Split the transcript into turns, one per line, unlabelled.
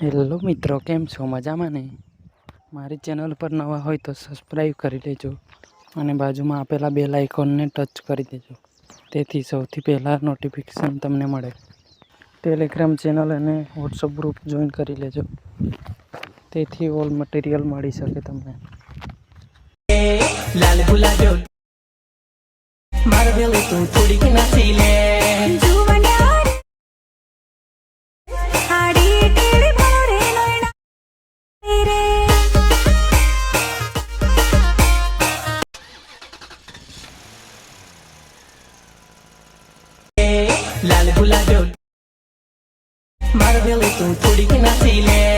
Hello મિત્રો, કેમ છો? મજામાં ને? મારી ચેનલ પર નવા હોય તો સબસ્ક્રાઈબ કરી લેજો અને બાજુમાં આપેલા બેલ આઇકોનને ટચ કરી દેજો, તેથી સૌથી પહેલાં નોટિફિકેશન તમને મળે. ટેલિગ્રામ ચેનલ અને વોટ્સઅપ ગ્રુપ જોઈન કરી લેજો, તેથી ઓલ મટીરિયલ મળી શકે તમને.
લાલ ગુલાજો મારવેલી તું થોડીક નાસી લે લાલ ગુલાજો મારવેલી તું થોડીક નાસી લે